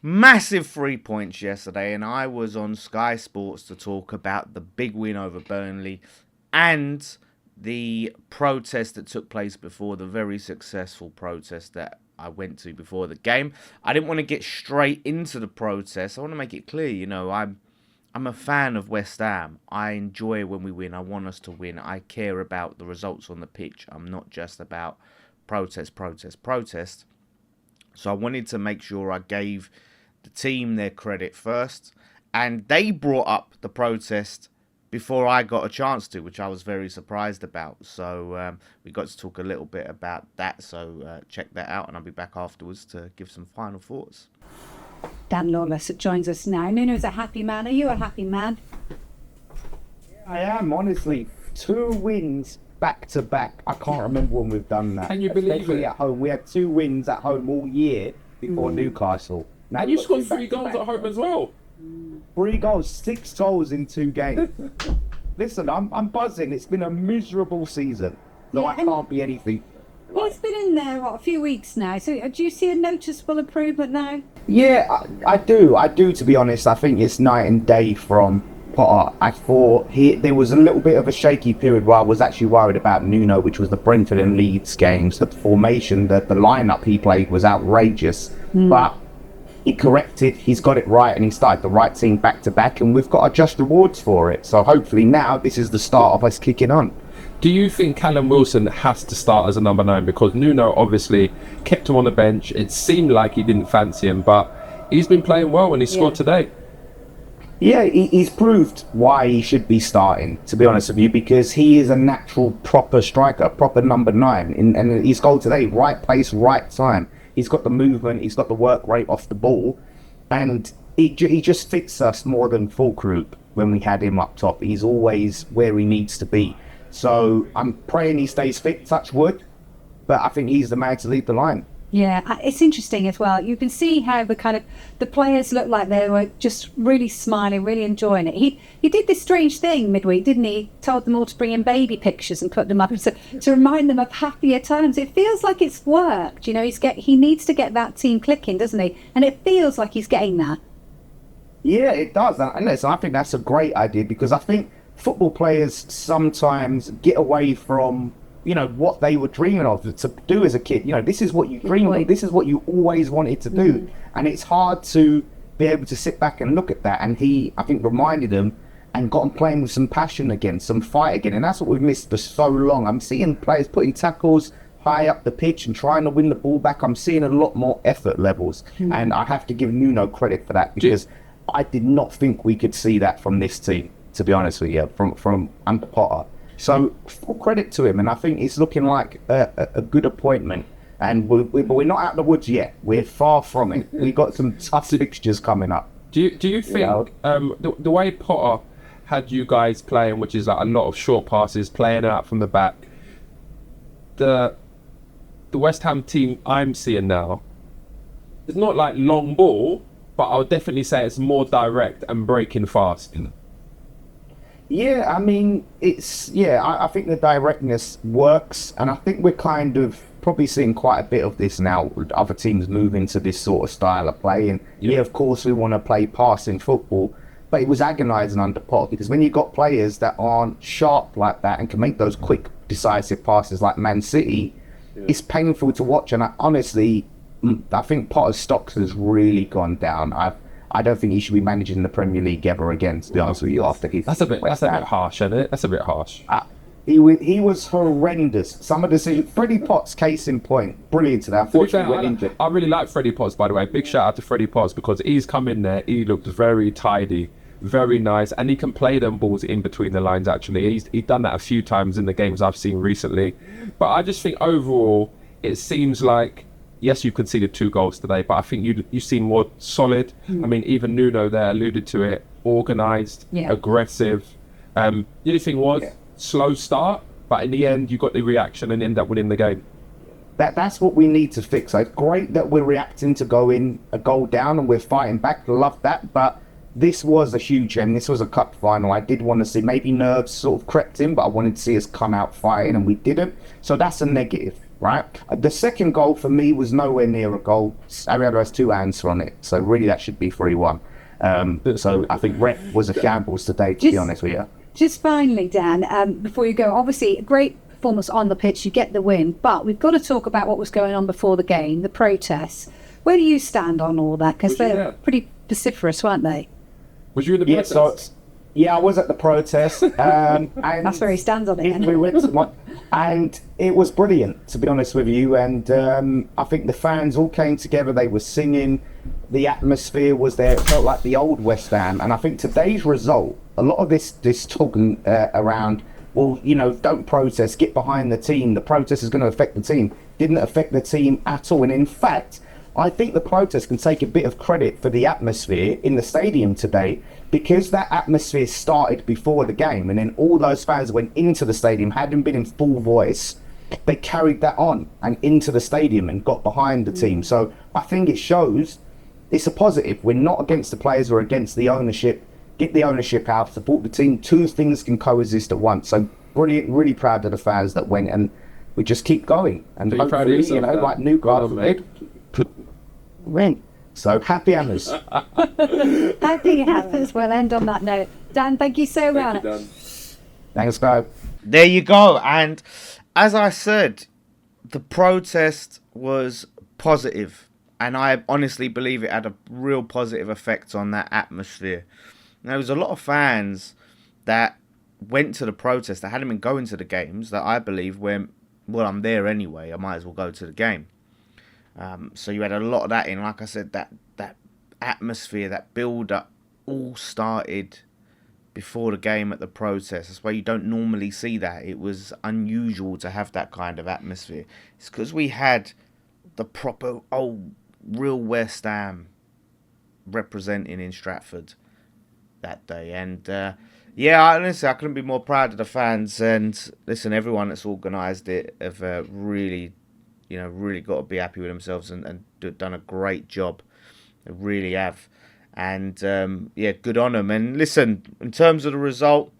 Massive 3 points yesterday, and I was on Sky Sports to talk about the big win over Burnley and the protest that took place before, the very successful protest that I went to before the game. I didn't want to get straight into the protest. I want to make it clear, I'm a fan of West Ham. I enjoy when we win. I want us to win. I care about the results on the pitch. I'm not just about protest. So I wanted to make sure I gave the team their credit first. And they brought up the protest before I got a chance to, which I was very surprised about. So we got to talk a little bit about that. So check that out, and I'll be back afterwards to give some final thoughts. Dan Lawless joins us now. Nuno's a happy man. Are you a happy man? I am, honestly. 2 wins back to back. I can't remember when we've done that. Can you believe Especially it? at home. We had 2 wins at home all year before Newcastle. Now And you scored 3 goals at home as well. 3 goals, 6 goals in 2 games. Listen, I'm buzzing. It's been a miserable season. No, Yeah, I can't be anything. Well, it's been in there, a few weeks now. So do you see a noticeable improvement now? Yeah, I do. I do, to be honest. I think it's night and day from Potter. I thought there was a little bit of a shaky period where I was actually worried about Nuno, which was the Brentford and Leeds games. The formation, the lineup he played was outrageous. But he corrected, he's got it right, and he started the right team back to back, and we've got our just rewards for it. So hopefully now this is the start of us kicking on. Do you think Callum Wilson has to start as a number 9? Because Nuno obviously kept him on the bench. It seemed like he didn't fancy him, but he's been playing well and he scored today. Yeah, he's proved why he should be starting, to be honest with you, because he is a natural proper striker, proper number 9. And his goal today, right place, right time. He's got the movement, he's got the work rate off the ball, and he just fits us more than Fulkrug when we had him up top. He's always where he needs to be. So I'm praying he stays fit, touch wood, but I think he's the man to lead the line. Yeah, it's interesting as well. You can see how the players look like they were just really smiling, really enjoying it. He did this strange thing midweek, didn't he? Told them all to bring in baby pictures and put them up to remind them of happier times. It feels like it's worked. He needs to get that team clicking, doesn't he? And it feels like he's getting that. Yeah, it does. And listen, I think that's a great idea, because I think football players sometimes get away from what they were dreaming of to do as a kid. This is what you dream of, this is what you always wanted to do, and it's hard to be able to sit back and look at that. And he, I think, reminded them and got them playing with some passion again, some fight again, and that's what we've missed for so long. I'm seeing players putting tackles high up the pitch and trying to win the ball back. I'm seeing a lot more effort levels, and I have to give Nuno credit for that, because I did not think we could see that from this team, to be honest with you, from under Potter. So full credit to him, and I think it's looking like a good appointment. And we're not out of the woods yet. We're far from it. We've got some tough fixtures coming up. Do you think the way Potter had you guys playing, which is like a lot of short passes, playing out from the back, the West Ham team I'm seeing now, it's not like long ball, but I would definitely say it's more direct and breaking fast. Yeah, I mean, I think the directness works, and I think we're kind of probably seeing quite a bit of this now, with other teams moving to this sort of style of play. And of course we want to play passing football, but it was agonising under Potter, because when you've got players that aren't sharp like that and can make those quick, decisive passes like Man City, it's painful to watch. And honestly, I think Potter's stocks has really gone down. I don't think he should be managing the Premier League ever again, to be honest with you. After That's a bit harsh, isn't it? That's a bit harsh. He was horrendous. Some of the decisions. Freddie Potts, case in point, brilliant today. I really like Freddie Potts, by the way. Big shout out to Freddie Potts, because he's come in there. He looked very tidy, very nice, and he can play them balls in between the lines. Actually, he's done that a few times in the games I've seen recently. But I just think overall, it seems like, yes, you conceded 2 goals today, but I think you seem more solid. I mean, even Nuno there alluded to it. Organised, aggressive. The only thing was slow start, but in the end, you got the reaction and end up winning the game. That's what we need to fix. It's great that we're reacting to going a goal down and we're fighting back. Love that, but this was a huge game. This was a cup final. I did want to see, maybe nerves sort of crept in, but I wanted to see us come out fighting, and we didn't. So that's a negative. right? The second goal for me was nowhere near a goal. Ariado has 2 hands on it, so really that should be 3-1. So I think Rep was a shambles today, to be honest with you. Just finally, Dan, before you go, obviously a great performance on the pitch, you get the win, but we've got to talk about what was going on before the game, the protests. Where do you stand on all that? Because they're pretty vociferous, weren't they? Was you in the protest? Yeah, I was at the protest. And that's where he stands on it. We went to one, and it was brilliant, to be honest with you. And I think the fans all came together. They were singing. The atmosphere was there. It felt like the old West Ham. And I think today's result, a lot of this talking around, well, you know, don't protest, get behind the team. The protest is going to affect the team. Didn't affect the team at all. And in fact, I think the protest can take a bit of credit for the atmosphere in the stadium today, because that atmosphere started before the game, and then all those fans went into the stadium, hadn't been in full voice. They carried that on and into the stadium and got behind the team. So I think it shows it's a positive. We're not against the players, we're against the ownership. Get the ownership out, support the team. 2 things can coexist at once. So brilliant, really proud of the fans that went, and we just keep going. And hopefully, you know, like Newcastle, win. So happy hammers. Happy hammers. We'll end on that note. Dan, thank you so much. Thanks, guys. There you go. And as I said, the protest was positive, and I honestly believe it had a real positive effect on that atmosphere. There was a lot of fans that went to the protest that hadn't been going to the games, that I believe went, well, I'm there anyway, I might as well go to the game. So you had a lot of that in. Like I said, that atmosphere, that build-up, all started before the game at the protest. That's why you don't normally see that. It was unusual to have that kind of atmosphere. It's because we had the proper old real West Ham representing in Stratford that day. And honestly, I couldn't be more proud of the fans. And listen, everyone that's organised it have really got to be happy with themselves and done a great job. They really have. And good on them. And listen, in terms of the result,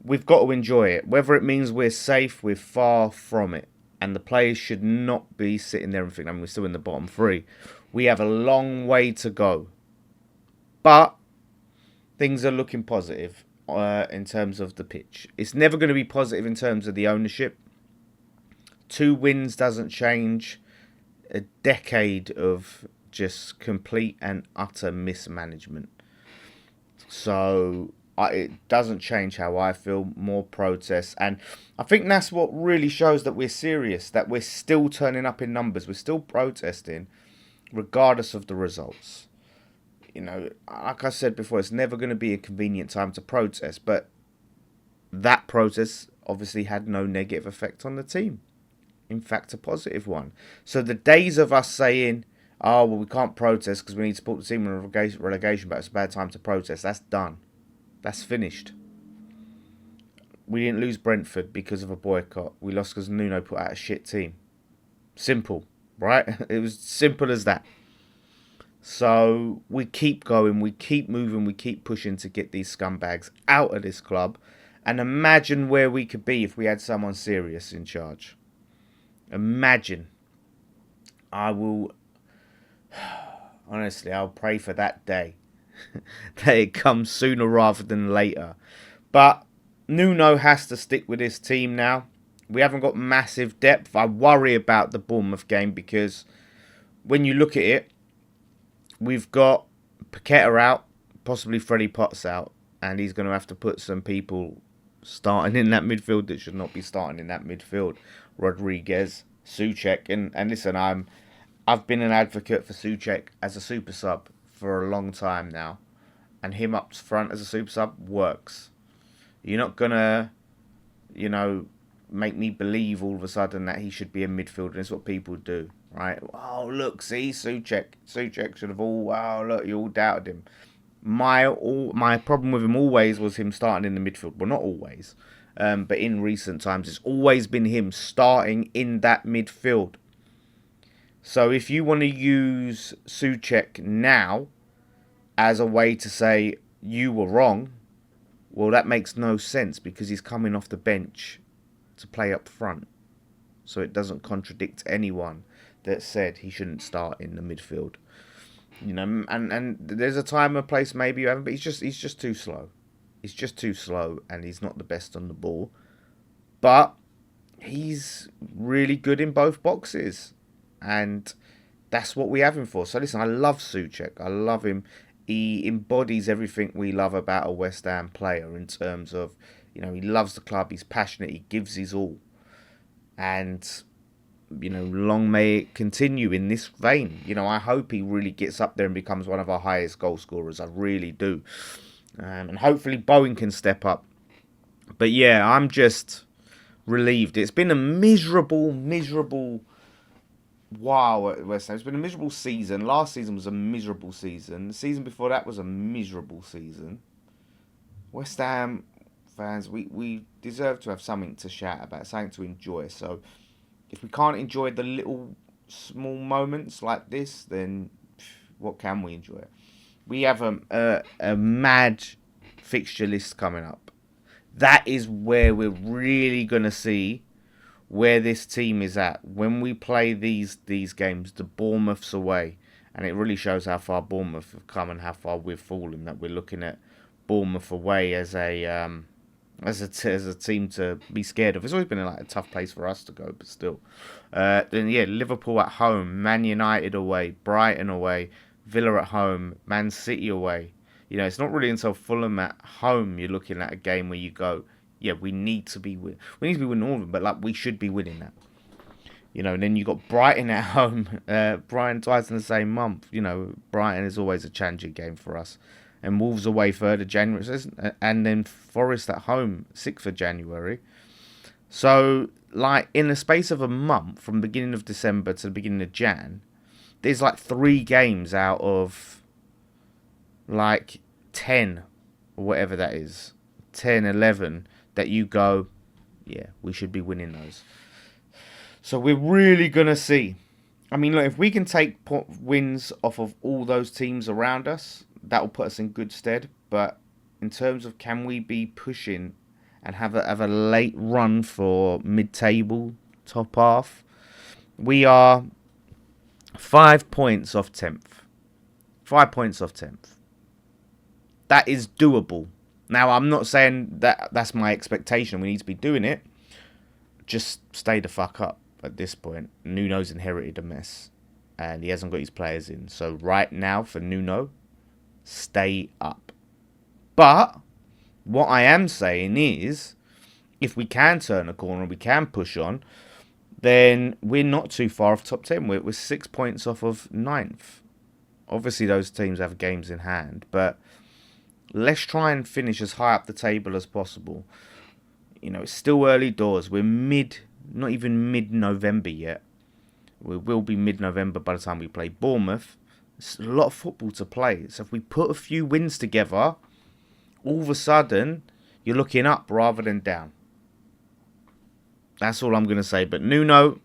we've got to enjoy it. Whether it means we're safe, we're far from it. And the players should not be sitting there and thinking, I mean, we're still in the bottom 3. We have a long way to go. But things are looking positive in terms of the pitch. It's never going to be positive in terms of the ownership. 2 wins doesn't change a decade of just complete and utter mismanagement. So it doesn't change how I feel. More protests, and I think that's what really shows that we're serious, that we're still turning up in numbers, we're still protesting regardless of the results. You know, like I said before, it's never going to be a convenient time to protest, but that protest obviously had no negative effect on the team. In fact, a positive one. So the days of us saying, oh, well, we can't protest because we need to support the team in relegation, but it's a bad time to protest, that's done. That's finished. We didn't lose Brentford because of a boycott. We lost because Nuno put out a shit team. Simple, right? It was simple as that. So we keep going, we keep moving, we keep pushing to get these scumbags out of this club. And imagine where we could be if we had someone serious in charge. Imagine. Honestly, I'll pray for that day. That it comes sooner rather than later. But Nuno has to stick with his team now. We haven't got massive depth. I worry about the Bournemouth game because when you look at it, we've got Paqueta out, possibly Freddie Potts out, and he's going to have to put some people starting in that midfield that should not be starting in that midfield. Rodriguez, Souček, and listen, I've been an advocate for Souček as a super sub for a long time now, and him up front as a super sub works. You're not gonna, make me believe all of a sudden that he should be a midfielder. That's what people do, right? Oh, look, see, Souček should have look, you all doubted him. My problem with him always was him starting in the midfield. Well, not always, but in recent times, it's always been him starting in that midfield. So if you want to use Souček now as a way to say you were wrong, well, that makes no sense because he's coming off the bench to play up front. so it doesn't contradict anyone that said he shouldn't start in the midfield. You know, and there's a time and place maybe you haven't, but he's just too slow. He's just too slow, and he's not the best on the ball. But he's really good in both boxes, and that's what we have him for. So listen, I love Souček. I love him. He embodies everything we love about a West Ham player in terms of, you know, he loves the club, he's passionate, he gives his all. And, you know, long may it continue in this vein. You know, I hope he really gets up there and becomes one of our highest goal scorers. I really do. And hopefully Bowen can step up. But yeah, I'm just relieved. It's been a miserable while at West Ham. It's been a miserable season. Last season was a miserable season. The season before that was a miserable season. West Ham fans, we deserve to have something to shout about, something to enjoy. So if we can't enjoy the little small moments like this, then what can we enjoy? We have a mad fixture list coming up. That is where we're really going to see where this team is at. When we play these games, the Bournemouth's away, and it really shows how far Bournemouth have come and how far we've fallen, that we're looking at Bournemouth away as a team to be scared of. It's always been a tough place for us to go, but still. Then yeah, Liverpool at home, Man United away, Brighton away, Villa at home, Man City away. You know, it's not really until Fulham at home you're looking at a game where you go, yeah, we need to be winning all of them, but we should be winning that. You know, and then you got Brighton at home, Brighton twice in the same month. You know, Brighton is always a challenging game for us. And Wolves away 3rd of January, and then Forest at home 6th of January. So, in the space of a month, from the beginning of December to the beginning of Jan, there's 3 games out of 10 or whatever that is, 10, 11, that you go, yeah, we should be winning those. So we're really going to see. I mean, look, if we can take wins off of all those teams around us, that will put us in good stead. But in terms of can we be pushing and have a late run for mid-table, top half, we are 5 points off 10th. 5 points off 10th. That is doable. Now, I'm not saying that that's my expectation. We need to be doing it. Just stay the fuck up at this point. Nuno's inherited a mess, and he hasn't got his players in. So right now, for Nuno, stay up. But what I am saying is, if we can turn a corner and we can push on, then we're not too far off top 10. We're 6 points off of 9th. Obviously, those teams have games in hand, but let's try and finish as high up the table as possible. You know, it's still early doors. We're not even mid-November yet. We will be mid-November by the time we play Bournemouth. It's a lot of football to play. So if we put a few wins together, all of a sudden, you're looking up rather than down. That's all I'm going to say. But Nuno,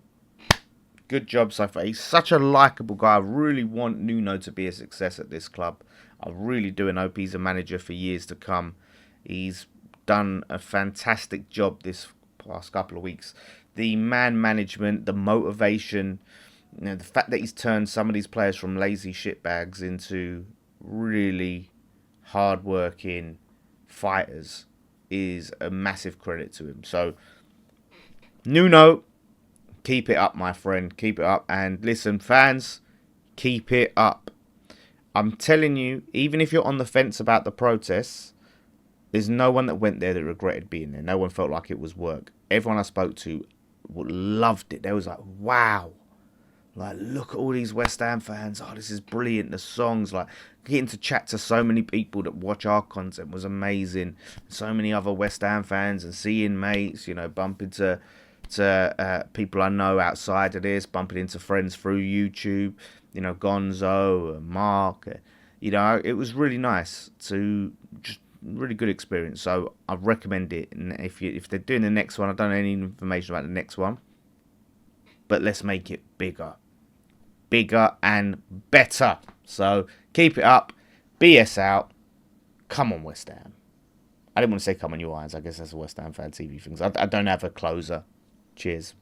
good job so far. He's such a likeable guy. I really want Nuno to be a success at this club. I really do, and hope he's a manager for years to come. He's done a fantastic job this past couple of weeks. The man management, the motivation, you know, the fact that he's turned some of these players from lazy shitbags into really hard-working fighters is a massive credit to him. So, Nuno, keep it up, my friend. Keep it up. And listen, fans, keep it up. I'm telling you, even if you're on the fence about the protests, there's no one that went there that regretted being there. No one felt like it was work. Everyone I spoke to loved it. They was like, wow. Look at all these West Ham fans. Oh, this is brilliant. The songs, getting to chat to so many people that watch our content was amazing. So many other West Ham fans and seeing mates, bumping to people I know outside of this, bumping into friends through YouTube, Gonzo and Mark. It was really nice to just really good experience. So I recommend it. And if they're doing the next one, I don't know any information about the next one, but let's make it bigger and better. So keep it up. BS out. Come on, West Ham. I didn't want to say come on, you Irons. I guess that's a West Ham fan TV thing. I don't have a closer. Cheers.